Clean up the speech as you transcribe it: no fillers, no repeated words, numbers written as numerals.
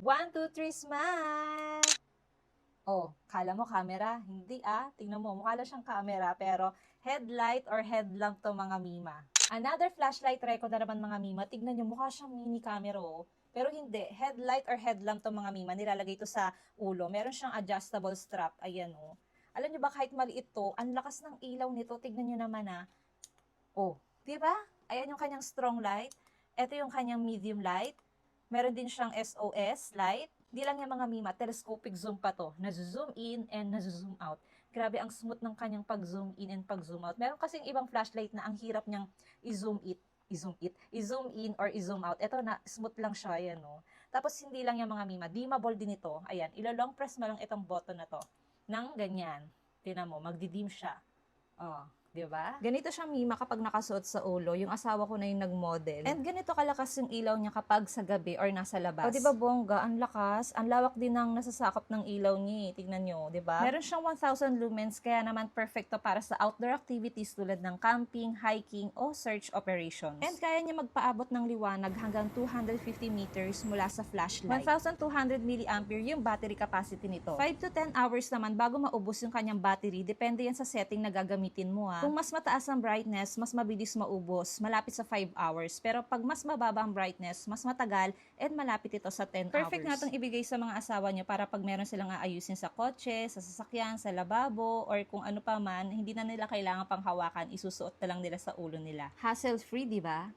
1, 2, 3, smile! Oh, kala mo camera? Hindi Tingnan mo, mukha lang siyang camera, pero headlight or headlamp to mga mima. Another flashlight record na naman mga mima. Tignan nyo, mukha siyang mini camera Pero hindi, headlight or headlamp to mga mima. Nilalagay ito sa ulo. Meron siyang adjustable strap. Ayan Alam nyo ba kahit maliit to, ang lakas ng ilaw nito. Tignan nyo naman Oh, di ba? Ayan yung kanyang strong light. Ito yung kanyang medium light. Meron din siyang SOS light. Di lang yung mga mima, telescopic zoom pa to. Nazo-zoom in and nazo-zoom out. Grabe ang smooth ng kanyang pag-zoom in and pag-zoom out. Meron kasing ibang flashlight na ang hirap niyang i-zoom in or i-zoom out. Ito na, smooth lang siya, ayan Tapos hindi lang yung mga mima, dimmable din ito. Ayan, ilo-long press mo lang itong button na to. Nang ganyan. Tingnan mo, magdi-dim siya. Oh, di ba? Ganito siya mima kapag nakasuot sa ulo. Yung asawa ko na yung nag-model. And ganito kalakas yung ilaw niya kapag sa gabi or nasa labas. O di ba bongga, ang lakas, ang lawak din ng nasasakop ng ilaw niya. Tignan nyo, di ba? Meron siyang 1,000 lumens kaya naman perfecto para sa outdoor activities tulad ng camping, hiking o search operations. And kaya niya magpaabot ng liwanag hanggang 250 meters mula sa flashlight. 1,200 mAh yung battery capacity nito. 5 to 10 hours naman bago maubos yung kanyang battery. Depende yan sa setting na gagamitin mo Kung mas mataas ang brightness, mas mabilis maubos, malapit sa 5 hours. Pero pag mas mababa ang brightness, mas matagal and malapit ito sa 10 hours. Perfect nga itong ibigay sa mga asawa niyo para pag meron silang aayusin sa kotse, sa sasakyan, sa lababo, or kung ano pa man, hindi na nila kailangan pang hawakan, isusuot na lang nila sa ulo nila. Hassle-free, di ba?